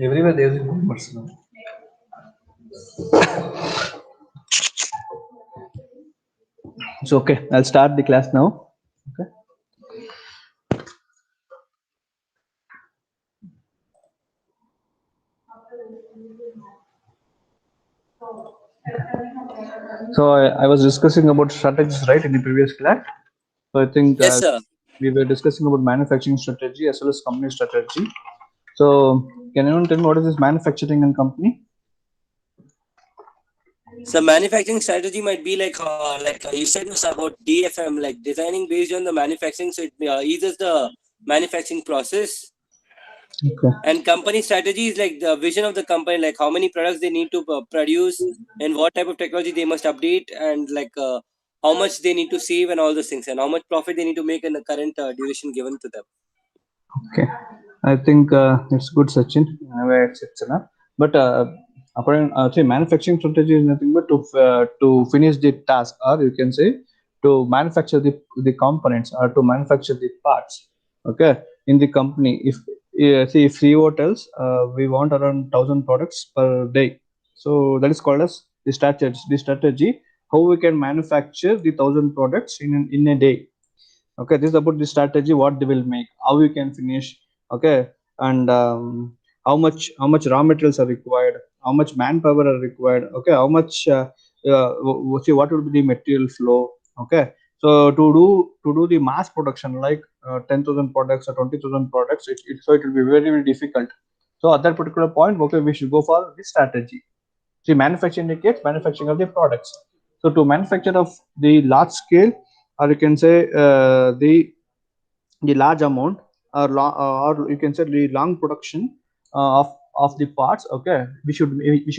Everywhere there is a good person. So okay, I'll start the class now. Okay. So I was discussing about strategies, right, in the previous class. So I think Yes, sir. we were discussing about manufacturing strategy as well as company strategy. So can anyone tell me what is this manufacturing and company? So manufacturing strategy might be like you said was about DFM, like designing based on the manufacturing, so it eases the manufacturing process. Okay. And company strategy is like the vision of the company, like how many products they need to produce and what type of technology they must update, and how much they need to save and all those things, and how much profit they need to make in the current duration given to them. Okay. I think it's good, Sachin. It's enough. But according say manufacturing strategy is nothing but to finish the task, or you can say to manufacture the components or to manufacture the parts. Okay, in the company, if see if CEO tells we want around 1,000 products per day, so that is called as the strategy. The strategy how we can manufacture the 1,000 products in a day. Okay, this is about the strategy what they will make, how you can finish. Okay, and how much raw materials are required, how much manpower are required. Okay, how much see what will be the material flow. Okay, so to do the mass production like 10,000 products or 20,000 products, so it will be very very difficult. So at that particular point, okay, we should go for this strategy. See, manufacturing indicates manufacturing of the products. So to manufacture of the large scale, or you can say the large amount, or you can say the long production of the parts. Okay, we should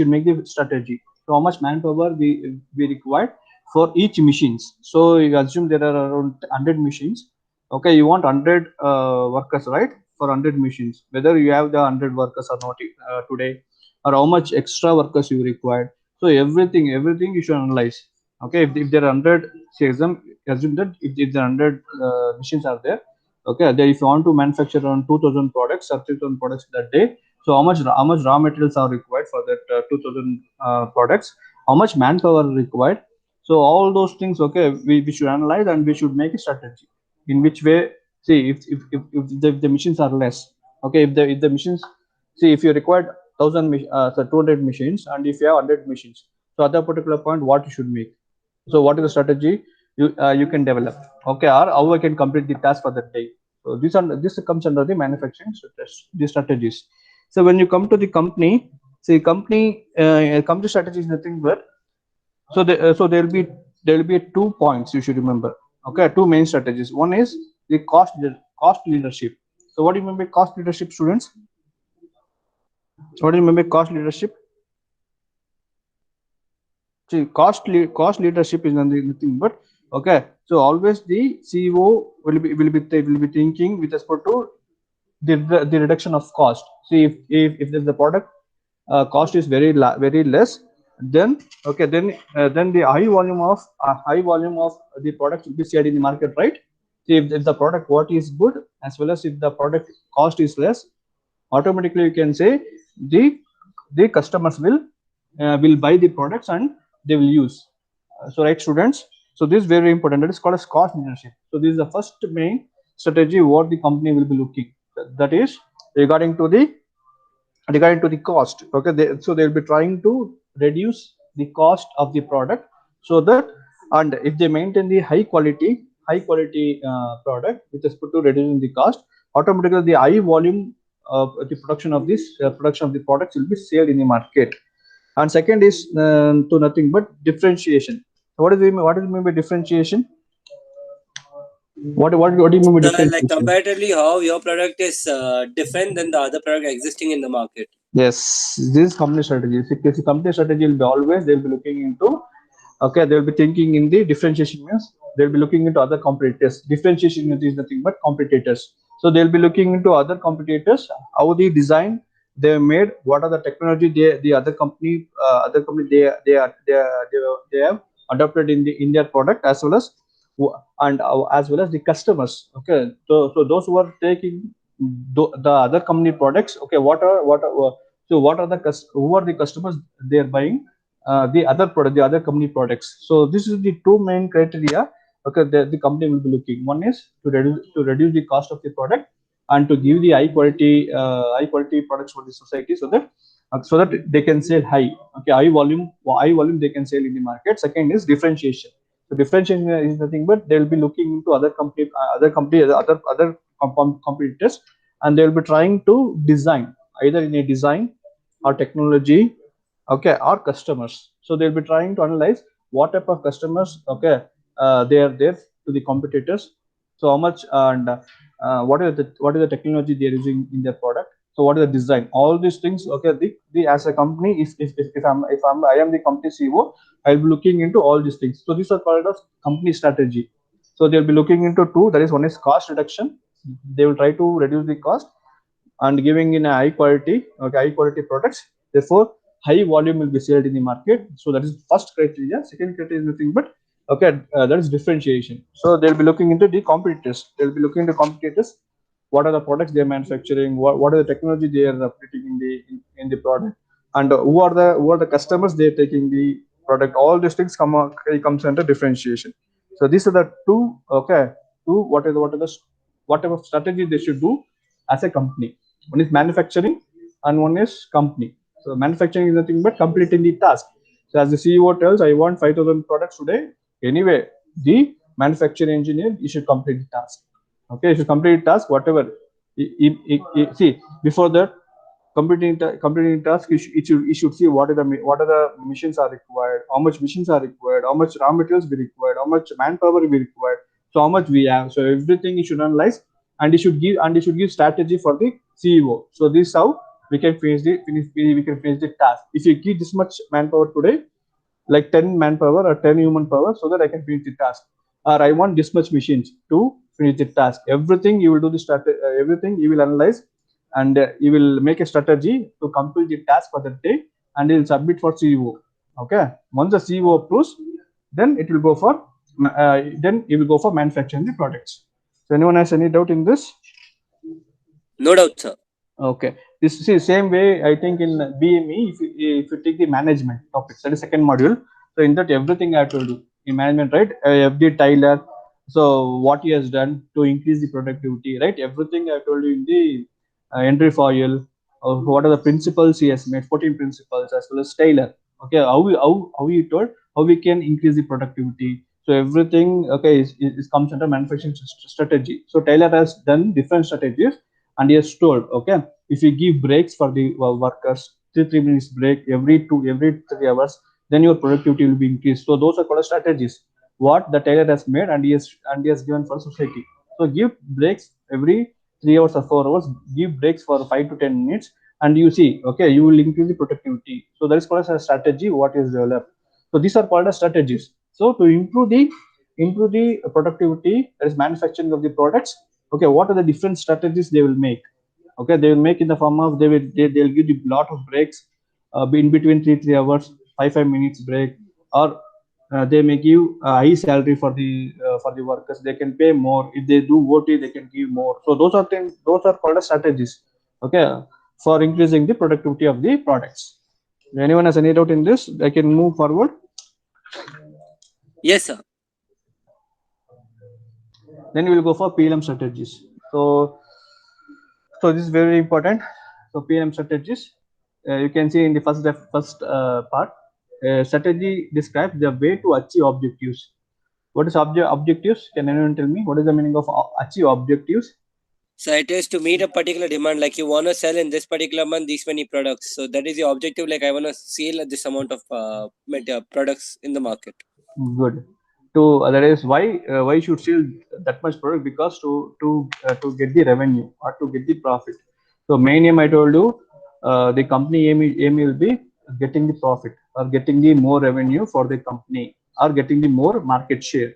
make the strategy. So how much manpower we require for each machines. So you assume there are around 100 machines. Okay, you want 100 workers, right, for 100 machines, whether you have the 100 workers or not today, or how much extra workers you required. So everything you should analyze. Okay, if there are 100, say assume that if there are 100 machines are there. Okay, then if you want to manufacture around 2,000 products or 3,000 products that day, so how much raw materials are required for that 2,000 products, how much manpower required. So all those things, okay, we should analyze and we should make a strategy in which way. See, if the machines are less. Okay, if the machines, see, if you required 200 machines, and if you have 100 machines, so at that particular point what you should make. So what is the strategy you can develop. Okay, or how I can complete the task for that day. So this comes under the manufacturing the strategies. So when you come to the company, see, company strategy is nothing but, so there will be 2 points you should remember. Okay, two main strategies. One is the cost leadership. So what do you mean by cost leadership, students? What do you mean by cost leadership? See, cost leadership is nothing but, okay. So always the CEO will be thinking with respect to the reduction of cost. See, if the product cost is very less, then okay, then the high volume of the product will be shared in the market, right? See, if the product what is good, as well as if the product cost is less, automatically you can say the the customers will buy the products and they will use. So right, students, so this is very important. That is called as cost leadership. So this is the first main strategy what the company will be looking. That is regarding to the cost. Okay, so they'll be trying to reduce the cost of the product, so that, and if they maintain the high quality product with respect to reducing the cost, automatically the high volume of the production of the products will be sold in the market. And second is to nothing but differentiation. What is it mean by differentiation? What do you mean by So, like differentiation? comparatively, how your product is different than the other product existing in the market. Yes, this is company strategy. If it is a company strategy, will be always they'll be looking into. Okay, they'll be thinking in the differentiation means they'll be looking into other competitors. Differentiation is nothing but competitors. So they'll be looking into other competitors, how the design they made, what are the technology the other company they have adopted in their product, as well as and as well as the customers. Okay, so those who are taking the other company products. Okay, what are the who are the customers they are buying the other company products. So this is the two main criteria. Okay, the company will be looking. One is to reduce the cost of the product and to give the high quality products for the society, so that they can sell high. Okay, high volume they can sell in the market. Second is differentiation. So differentiation is nothing but they'll be looking into other competitors, and they'll be trying to design either in a design or technology, okay, or customers. So they'll be trying to analyze what type of customers, okay, they are there to the competitors. So how much and what is the technology they are using in their product. So what is the design, all these things. Okay, the as a company, if I am the company CEO, I'll be looking into all these things. So these are called as company strategy. So they'll be looking into two, that is one is cost reduction. They will try to reduce the cost and giving in a high quality products. Therefore, high volume will be sold in the market. So that is first criteria. Second criteria is nothing but, okay, that is differentiation. So they'll be looking into the competitors. They'll be looking into competitors. What are the products they are manufacturing? What are the technology they are putting in the product? And who are the customers they are taking the product? All these things comes under differentiation. So these are the two. Okay, two. What type of strategy they should do as a company. One is manufacturing and one is company. So manufacturing is nothing but completing the task. So as the CEO tells, I want 5,000 products today. Anyway, the manufacturing engineer, you should complete the task. Okay, you should complete the task, whatever. See, before that, completing task, you should see what are the machines are required, how much machines are required, how much raw materials we required, how much manpower we required, so how much we have. So everything you should analyze, and you should give strategy for the CEO. So this is how we can finish the task. If you give this much manpower today, like 10 manpower or 10 human power, so that I can finish the task. Or I want this much machines to finish the task. Everything you will do the strategy, everything you will analyze, and you will make a strategy to complete the task for the day, and you will submit for CEO. Okay. Once the CEO approves, then it will go for then you will go for manufacturing the products. So anyone has any doubt in this? No doubt, sir. Okay. This is same way I think in BME. If you take the management topics, that is second module. So in that everything I have to do in management, right? FD Tyler. So what he has done to increase the productivity, right? Everything I told you in the entry foil. What are the principles he has made? 14 principles, as well as Taylor. Okay, how he told how we can increase the productivity. So everything, okay, is comes under manufacturing strategy. So Taylor has done different strategies, and he has told, okay, if you give breaks for the workers, 3 minutes break every 3 hours, then your productivity will be increased. So those are called strategies what the Taylor has made, and he has given for society. So give breaks every 3 hours or 4 hours. Give breaks for 5 to 10 minutes, and you see, okay, you will increase the productivity. So that is called as a strategy what is developed. So these are called as strategies. So to improve the productivity, that is manufacturing of the products. Okay, what are the different strategies they will make? Okay, they will make in the form of they'll give you lot of breaks, in between 3 hours, 5 minutes break, or they may give a high salary for the workers. They can pay more if they do OT. They can give more. So those are things. Those are called as strategies. Okay, for increasing the productivity of the products. If anyone has any doubt in this, I can move forward. Yes, sir. Then we will go for PLM strategies. So this is very important. So PLM strategies, you can see in the first part, strategy describes the way to achieve objectives. What is objectives? Can anyone tell me what is the meaning of achieve objectives? So it is to meet a particular demand, like you want to sell in this particular month these many products. So that is the objective. Like I want to sell this amount of products in the market. Good. to that is why you should sell that much product, because to get the revenue or to get the profit. So main aim I told you, the company aim will be getting the profit or getting the more revenue for the company or getting the more market share.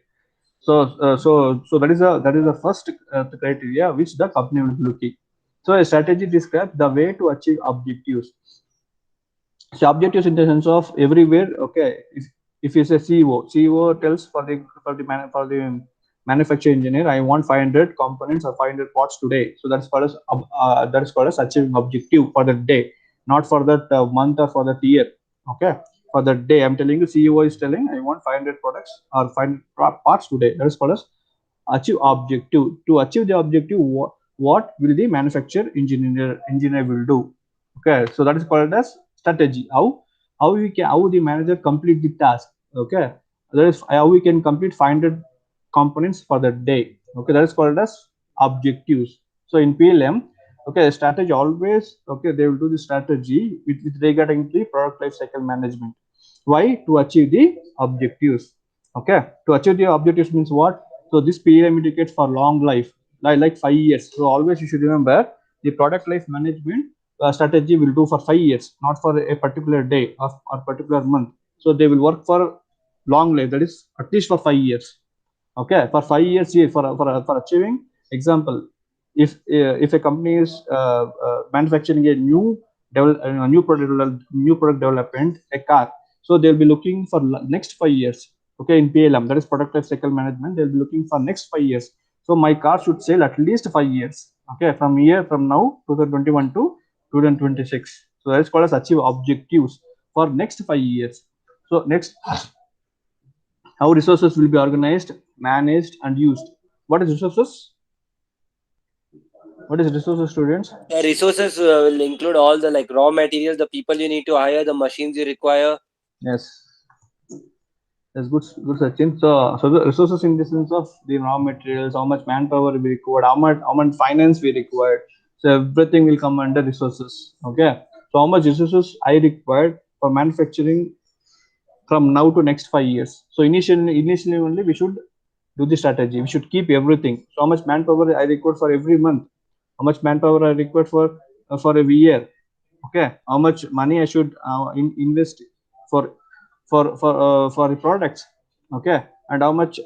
So that is the first criteria which the company will be looking. So a strategy describes the way to achieve objectives. So objectives in the sense of everywhere. Okay, if you say CEO tells for the manufacturing engineer, I want 500 components or 500 parts today. So that is called as achieving objective for that day, not for that month or for that year. Okay, for that day, I'm telling you, CEO is telling I want 500 products or 500 parts today. That is called as achieve objective. To achieve the objective, what will the manufacturer engineer will do? Okay, so that is called as strategy. How the manager complete the task. Okay, that is how we can complete 500 components for the day. Okay, that is called as objectives. So in PLM, okay, strategy always, okay, they will do the strategy with regarding the product life cycle management. Why? To achieve the objectives. Okay, to achieve the objectives means what? So this PLM indicates for long life, like 5 years. So always you should remember the product life management strategy will do for 5 years, not for a particular day or particular month. So they will work for long life, that is at least for 5 years. Okay, for 5 years, yeah, for achieving. Example, if a company is manufacturing a new product development, a car, so they'll be looking for next 5 years. Okay, in PLM, that is product life cycle management, they'll be looking for next 5 years. So my car should sell at least 5 years. Okay, from now 2021 to 2026. So that's called as achieve objectives for next 5 years. So next, how resources will be organized, managed, and used. What is resources? What is resources, students? The resources will include all the like raw materials, the people you need to hire, the machines you require. Yes, that's good, Sachin. So the resources in the sense of the raw materials, how much manpower we required, how much finance we required. So everything will come under resources. Okay. So how much resources I required for manufacturing from now to next 5 years. So initially only we should do the strategy. We should keep everything. So how much manpower I require for every month, how much manpower I require for every year. Okay, how much money I should invest for for the products. Okay, and how much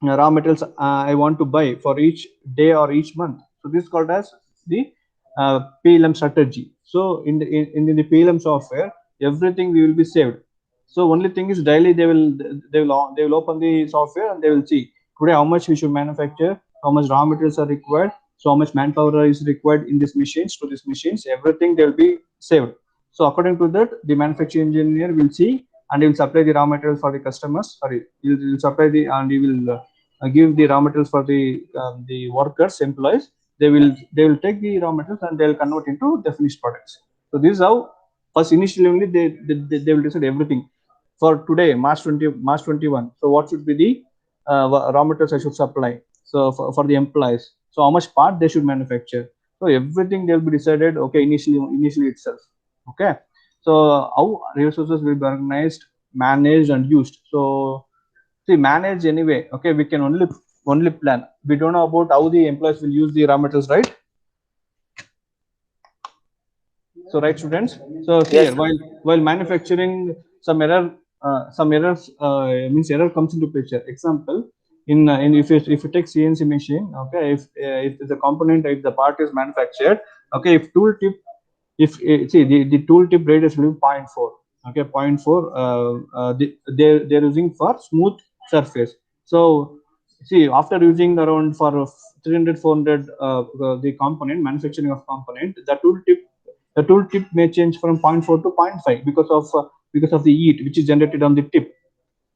raw materials I want to buy for each day or each month. So this is called as the PLM strategy. So in the PLM software, everything will be saved. So only thing is daily they will open the software and they will see today how much we should manufacture, how much raw materials are required, so how much manpower is required in these machines to these machines. Everything they will be saved. So according to that, the manufacturing engineer will see and he will supply the raw materials for the customers. Sorry, he will supply the and he will give the raw materials for the workers, employees. They will take the raw materials and they will convert into the finished products. So this is how first initially only they will decide everything for today, March 21. So what should be the raw materials I should supply? So for the employees, so how much part they should manufacture. So everything they'll be decided. Okay, initially itself. Okay, so how resources will be organized, managed, and used. So see, manage anyway. Okay, we can only plan. We don't know about how the employees will use the raw materials, right? So right, students. So here, Yes. while manufacturing, some errors means error comes into picture. Example, in if you take CNC machine, okay, if the component, if the part is manufactured, okay, if tool tip, if see the tool tip radius will be 0.4. Okay, 0.4. They're using for smooth surface. So see, after using around for 300 400 the component manufacturing of component, the tool tip may change from 0.4 to zero point 0.5 because of the heat which is generated on the tip.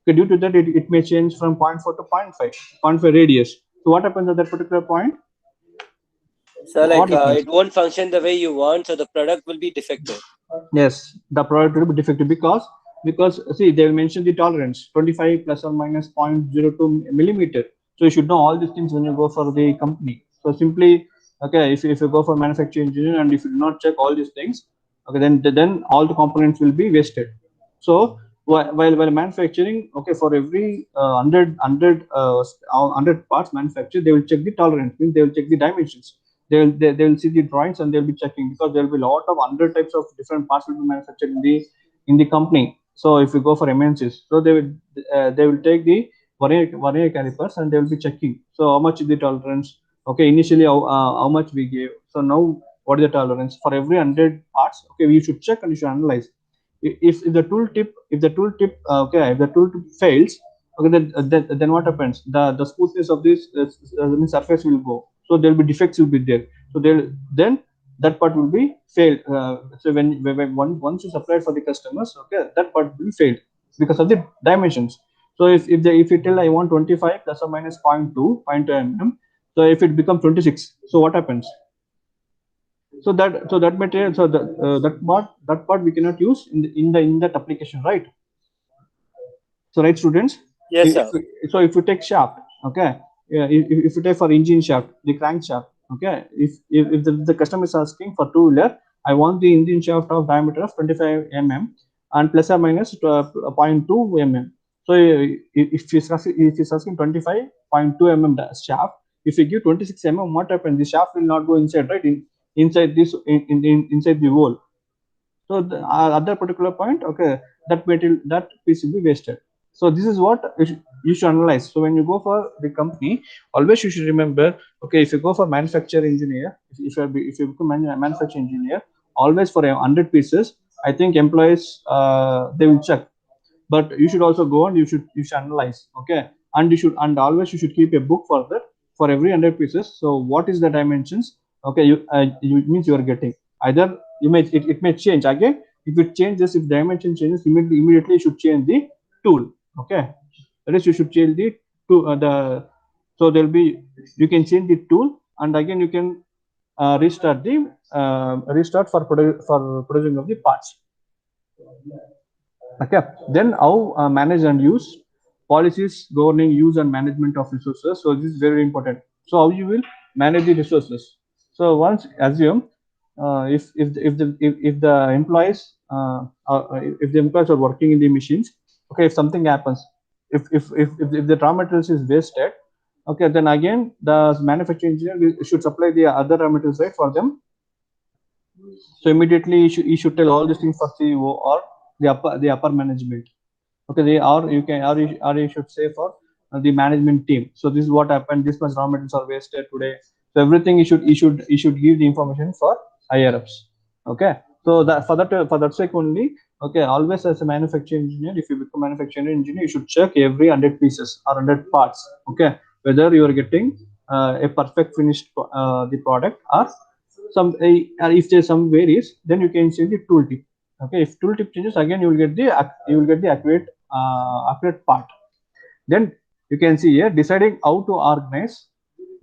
Okay, due to that, it may change from 0.4 to 0.5 radius. So what happens at that particular point? So What like happens? it won't function the way you want, so the product will be defective. Yes, the product will be defective because see they will mention the tolerance 25 plus or minus 0.02 millimeter. So you should know all these things when you go for the company. So simply, okay, if you go for manufacturing engineer and if you do not check all these things, okay, then all the components will be wasted. So while manufacturing, okay, for every 100 parts manufactured, they will check the tolerance, means they will check the dimensions. They will see the drawings and they'll be checking, because there will be a lot of 100 types of different parts will be manufactured in the company. So if you go for MNCs, so they will take the vernier calipers and they will be checking, so how much is the tolerance. Okay, initially how much we gave, so now what is the tolerance for every 100 parts. Okay, we should check and you should analyze. If the tooltip okay, if the tooltip fails, okay, then what happens, the smoothness of this surface will go, so there will be defects will be there, so then that part will be failed. So once you supply it for the customers, okay, that part will fail because of the dimensions. So if you tell I want 25 plus or minus 0.2 mm, so if it becomes 26, so what happens? So that material, so that part we cannot use in that application, right? So right, students. Yes, sir. So if you take shaft, okay, yeah, if you take for engine shaft, the crankshaft, okay, if the customer is asking for two-wheeler, I want the engine shaft of diameter of 25 mm and plus or minus 0.2 mm. So if he's asking 25.2 mm shaft, if you give 26 mm, what happens? The shaft will not go inside, right? Inside this inside the hole. So at that particular point, okay, that material, that piece will be wasted. So this is what you should analyze. So when you go for the company, always you should remember, okay, if you go for manufacturer engineer, if you become manufacturer engineer, always for 100 pieces, I think employees they will check, but you should also go and you should analyze, okay, and always you should keep a book for that, for every 100 pieces. So what is the dimensions, okay, you means you are getting, either it may change again. If it changes, if dimension changes, immediately you should change the tool, okay. That is, you should change the tool, so there'll be, you can change the tool, and again you can restart for producing of the parts. Okay, then how manage and use policies governing use and management of resources. So this is very important. So how you will manage the resources. So once assume, if the employees if the employees are working in the machines, okay, if something happens, if the raw materials is wasted, okay, then again the manufacturing engineer should supply the other raw materials, right, for them. So immediately you should tell all these things for CEO or the upper management. Okay, or you should say for the management team. So this is what happened. This much raw materials are wasted today. So everything you should give the information for higher ups. Okay. So that for that sake only. Okay, always as a manufacturing engineer, if you become manufacturing engineer, you should check every 100 pieces or 100 parts. Okay, whether you are getting a perfect finished the product, or or if there's some varies, then you can change the tooltip. Okay, if tooltip changes, again you will get the accurate part. Then you can see here, deciding how to organize,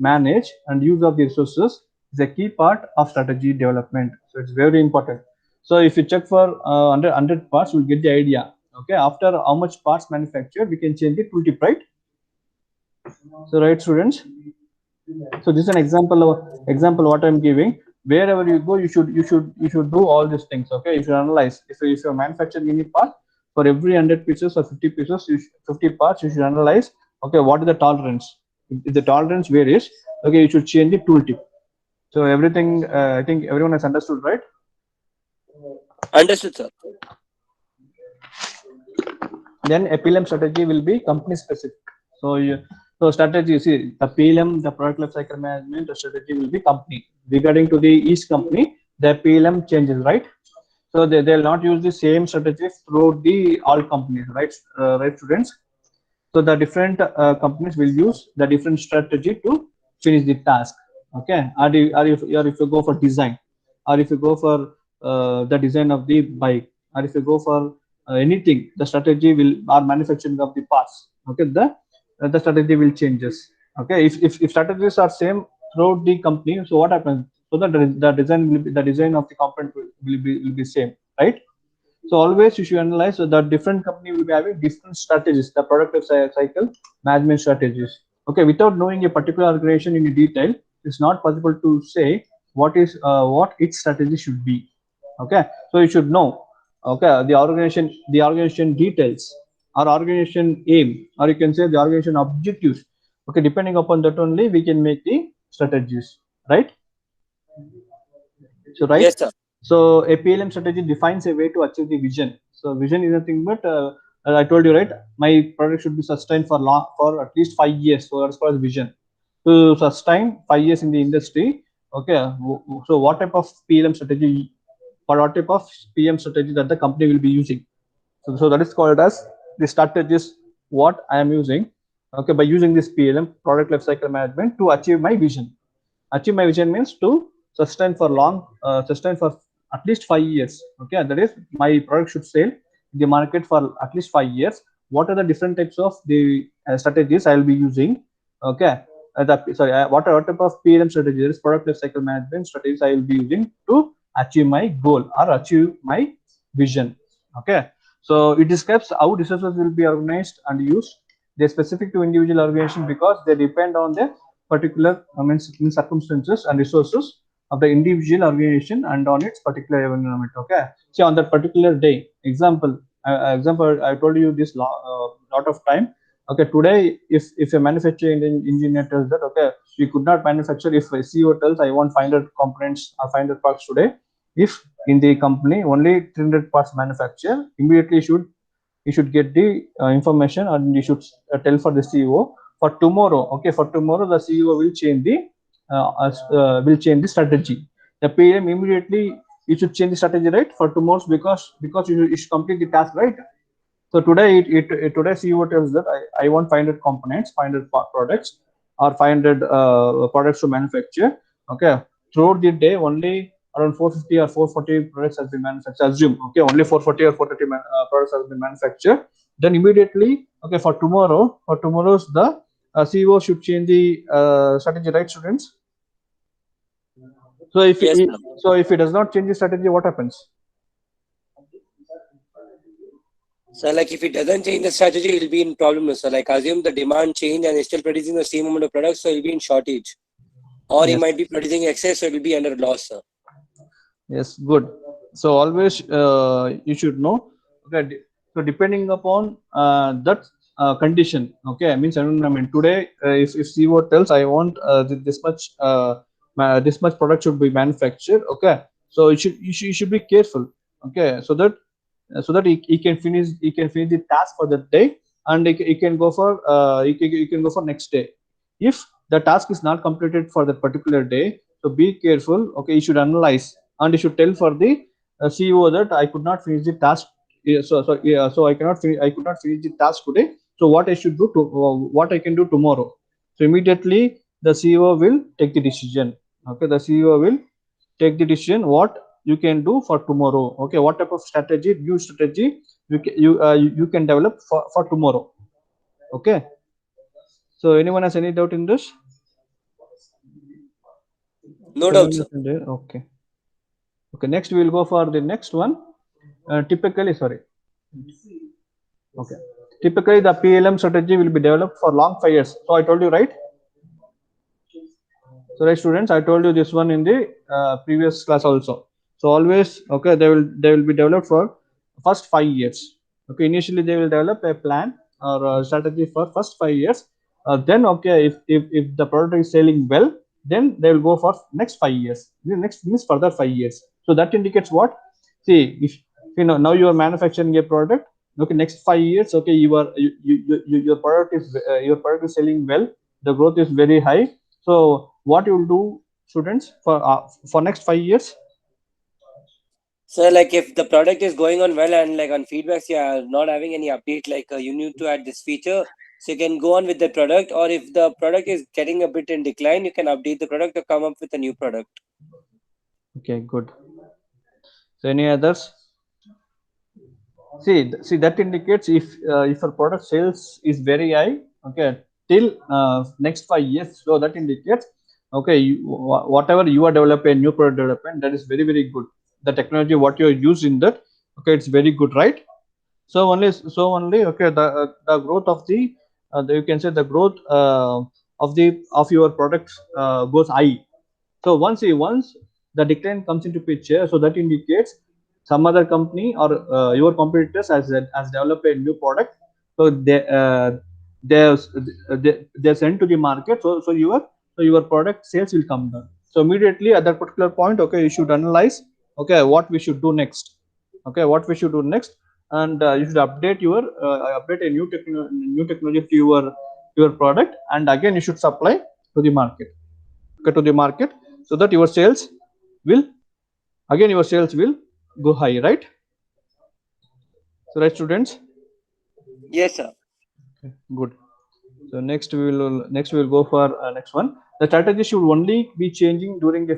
manage and use of the resources is a key part of strategy development. So it's very important. So if you check for 100 parts, you'll get the idea. Okay, after how much parts manufactured, we can change the tooltip, right? So right, students. So this is an example what I'm giving. Wherever you go, you should do all these things. Okay, you should analyze. If you're manufacturing any part, for every 100 pieces or 50 pieces, 50 parts, you should analyze. Okay, what is the tolerance? If the tolerance varies, okay, you should change the tooltip. So everything, I think everyone has understood, right? Understood, sir. Then a PLM strategy will be company specific. So strategy, you see, the PLM, the product life cycle management, the strategy will be company. Regarding to the each company, the PLM changes, right? So they'll not use the same strategy throughout the all companies, right? Right, students. So the different companies will use the different strategy to finish the task. Okay, or if you go for design, or if you go for the design of the bike, or if you go for anything, the strategy will, or manufacturing of the parts. Okay, the strategy will changes. Okay, if strategies are same throughout the company, so what happens? So the design will be, the design of the component will be same, right? So always you should analyze, so that different company will be having different strategies, the product life cycle management strategies. Okay, without knowing a particular organization in detail, it's not possible to say what its strategy should be. Okay, so you should know. Okay, the organization details, or organization aim, or you can say the organization objectives. Okay, depending upon that only we can make the strategies, right? So right. Yes, sir. So a PLM strategy defines a way to achieve the vision. So vision is nothing but as I told you, right? My product should be sustained for long, for at least 5 years. So as far as vision to sustain 5 years in the industry. Okay. So what type of PLM strategy, or what type of PM strategy that the company will be using? So that is called as the strategies what I am using. Okay, by using this PLM, product lifecycle management, to achieve my vision. Achieve my vision means to sustain for at least 5 years. Okay, that is my product should sell in the market for at least 5 years. What are the different types of the strategies I will be using? Okay, what type of PLM strategies, product lifecycle management strategies I will be using to achieve my goal or achieve my vision. Okay, so it describes how resources will be organized and used. They're specific to individual organization because they depend on the particular circumstances and resources of the individual organization and on its particular environment. Okay, so on that particular day, example, I told you this lot of time. Okay, today if a manufacturing engineer tells that, okay, we could not manufacture, if a CEO tells I want 500 components or 500 parts today, if in the company only 300 parts manufacture, immediately you should get the information, and you should tell for the CEO for tomorrow. Okay, for tomorrow the CEO will change the strategy. The PM immediately, you should change the strategy, right, for tomorrow, because you should complete the task, right? So today, today CEO tells that I want 500 components, 500 products, or 500 products to manufacture. Okay, throughout the day, only around 450 or 440 products has been manufactured. Assume, okay, only 440 or 430 products has been manufactured. Then immediately, okay, for tomorrow's the CEO should change the strategy, right, students? So Yes, sir. if it does not change the strategy, what happens? So, like, if it doesn't change the strategy, it'll be in problem. So, like, assume the demand change and it's still producing the same amount of products, so it'll be in shortage. Or he Yes. might be producing excess, so it'll be under loss, sir. Yes, good. So always you should know. Okay, so depending upon that condition, okay, means environment. Today, if CEO tells I want this much product should be manufactured. Okay, so you should be careful. Okay, so that he can finish the task for that day, and he can go for he can go for next day. If the task is not completed for that particular day, so be careful. Okay, you should analyze, and you should tell for the CEO that I could not finish the task. So I could not finish the task today. So what I should do to what I can do tomorrow. So immediately the CEO will take the decision. Okay, the CEO will take the decision what you can do for tomorrow. Okay, what type of strategy, new strategy you can develop for tomorrow. Okay, so anyone has any doubt in this? No doubt, Anyone sir. is in there? Okay. Okay, next we will go for the next one. Typically, sorry. Okay. Typically, the PLM strategy will be developed for long 5 years. So I told you, right? So right, students, I told you this one in the previous class also. So always, okay, they will be developed for first 5 years. Okay, initially they will develop a plan or a strategy for first 5 years. Then okay, if the product is selling well, then they will go for next 5 years. The next means further 5 years. So that indicates what? See, if you know now you are manufacturing a product. Okay, next 5 years, okay, your product is selling well. The growth is very high. So what you will do, students, for next 5 years? So, like, if the product is going on well and like on feedbacks, yeah, not having any update, like you need to add this feature, so you can go on with the product. Or if the product is getting a bit in decline, you can update the product or come up with a new product. Okay, good. So any others? See that indicates if a product sales is very high, okay, till next 5 years. So that indicates, okay, whatever you are developing, new product development, that is very good. The technology what you are using that, okay, it's very good, right? So only okay, the growth of you can say the growth of your product goes high. So once the decline comes into picture, so that indicates some other company or your competitors has developed a new product, so they send to the market, so your product sales will come down. So immediately at that particular point, okay, you should analyze, okay, what we should do next, okay, what we should do next. And you should update a new technology to your product, and again you should supply to the market, okay, to the market, so that your sales will go high, right? So right, students? Yes, sir. Okay, good. So next we will go for next one. The strategy should only be changing during the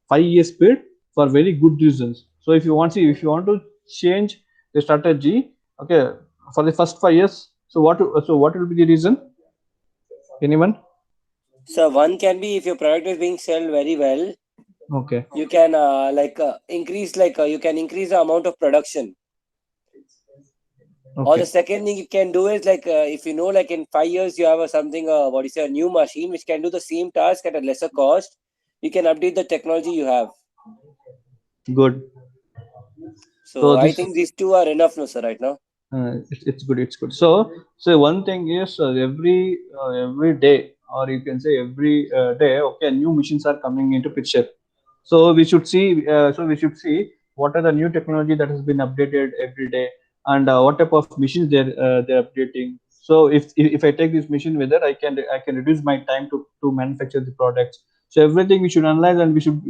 5 years period for very good reasons. So if you want to change the strategy, okay, for the first 5 years, so what will be the reason? Anyone? So one can be if your product is being sold very well, Okay. you can increase you can increase the amount of production. Or the Okay. second thing you can do is if you know like in 5 years you have something what is a new machine which can do the same task at a lesser cost, you can update the technology you have. Good. So So I this think these two are enough, no sir, right now. it's good, it's good. So one thing is, every day, or you can say every day, okay, new machines are coming into picture. So we should see what are the new technology that has been updated every day, and what type of machines they're updating. So if I take this machine, whether I can reduce my time to manufacture the products. So everything we should analyze, and we should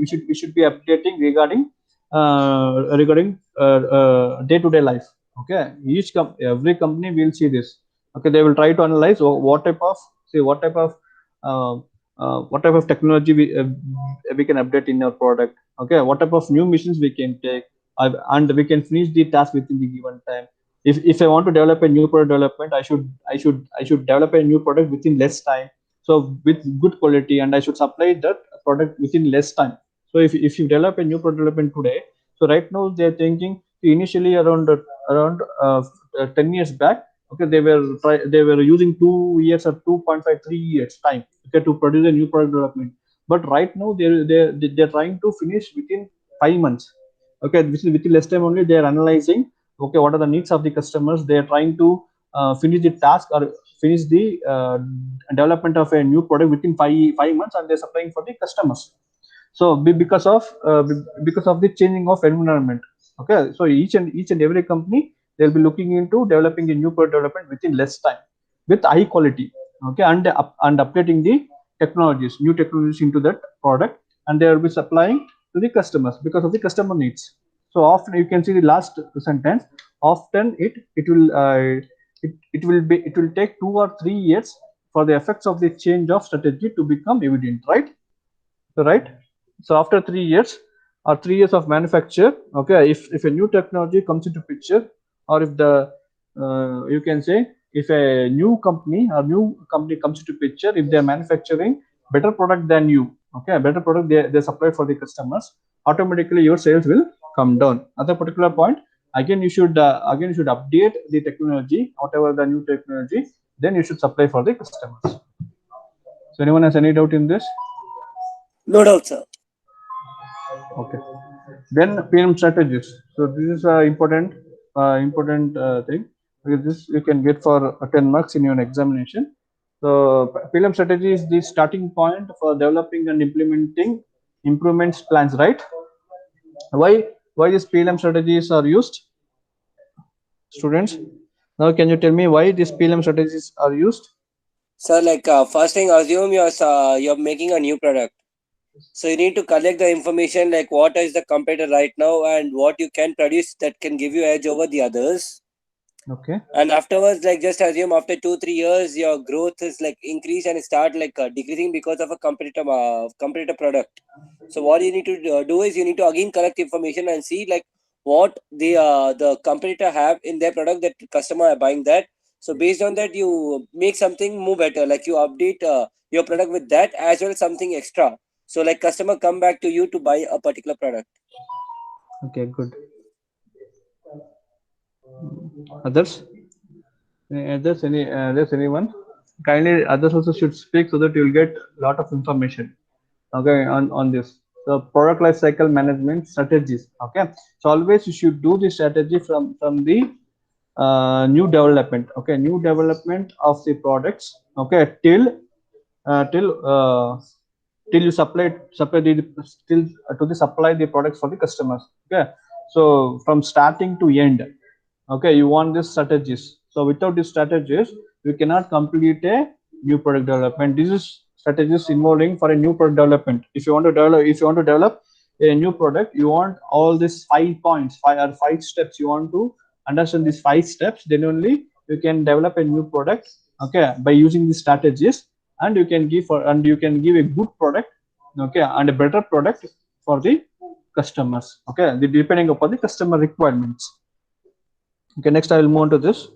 be updating regarding day-to-day life. Okay, every company will see this. Okay, they will try to analyze uh, what type of technology we can update in our product. Okay, what type of new missions we can take, and we can finish the task within the given time. If I want to develop a new product development, I should develop a new product within less time, so with good quality, and I should supply that product within less time. So if you develop a new product development today, so right now they're thinking, initially around 10 years back, okay, they were using 2 years or 2.5 3 years time, okay, to produce a new product development. But right now they're trying to finish within 5 months. Okay, within less time only they are analyzing, okay, what are the needs of the customers. They are trying to finish the task, or finish the development of a new product within five months, and they're supplying for the customers. So because of the changing of environment, okay, so each and every company, they'll be looking into developing a new product development within less time, with high quality, okay, and updating the new technologies into that product, and they will be supplying to the customers because of the customer needs. So often you can see the last sentence, often it will take 2 or 3 years for the effects of the change of strategy to become evident, right? Right. So after 3 years, or 3 years of manufacture, okay, if a new technology comes into picture, or if the you can say, if a new company comes into picture, if they're manufacturing better product than you, okay, a better product they supply for the customers, automatically your sales will come down at a particular point. Again you should update the technology, whatever the new technology, then you should supply for the customers. So anyone has any doubt in this? No doubt, sir. Okay. Then PM strategies. So this is a important thing, because this you can get for 10 marks in your examination. So PM strategy is the starting point for developing and implementing improvements plans, right? Why these PLM strategies are used, students? Now can you tell me why these PLM strategies are used? Sir, first thing, assume you're making a new product. So you need to collect the information like what is the competitor right now and what you can produce that can give you edge over the others. Okay. And afterwards, like just assume after 2-3 years, your growth is like increase and start decreasing because of a competitor product. So what you need to do is you need to again collect information and see like what the competitor have in their product that customer are buying that. So based on that, you make something more better. Like you update your product with that as well as something extra. So like customer come back to you to buy a particular product. Okay, good. Others? Others, anyone? Kindly, others also should speak, so that you'll get a lot of information, okay, on this. the product life cycle management strategies. Okay, so always you should do the strategy from the new development. Okay, new development of the products. Okay, till you supply the still to the supply the products for the customers. Okay, so from starting to end. Okay, you want these strategies. So without these strategies, you cannot complete a new product development. This is strategies involving for a new product development. If you want to develop a new product, you want all these 5 points, 5 steps. You want to understand these 5 steps, then only you can develop a new product. Okay, by using these strategies, and you can give a good product. Okay, and a better product for the customers. Okay, depending upon the customer requirements. Okay, next I will move on to this.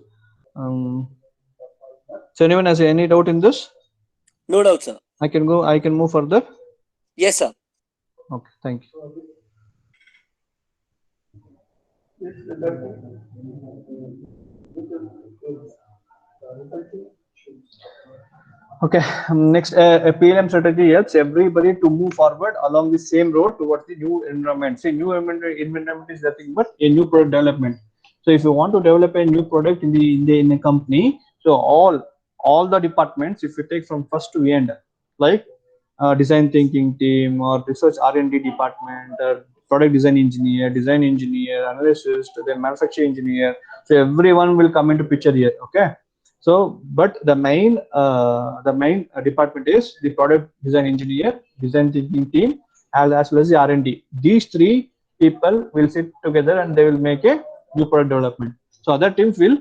So anyone has any doubt in this? No doubt, sir. I can move further. Yes, sir. Okay, thank you. Okay, next, a PLM strategy helps everybody to move forward along the same road towards the new environment. See, new environment is nothing but a new product development. So if you want to develop a new product in a company, so all the departments, if you take from first to end, like design thinking team or research R&D department, product design engineer, analyst, then manufacturing engineer. So everyone will come into picture here. Okay, so but the main department is the product design engineer, design thinking team, as well as the R&D. These three people will sit together and they will make a new product development. So other teams will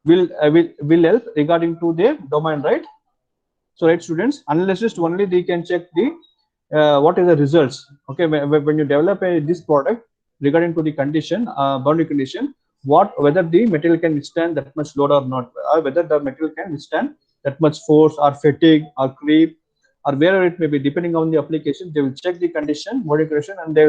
help regarding to their domain, right? So right, students, analysts only they can check the what is the results. Okay, when you develop this product regarding to the condition, boundary condition, whether the material can withstand that much load or not, or whether the material can withstand that much force or fatigue or creep or wherever it may be, depending on the application. They will check the condition, boundary condition, and they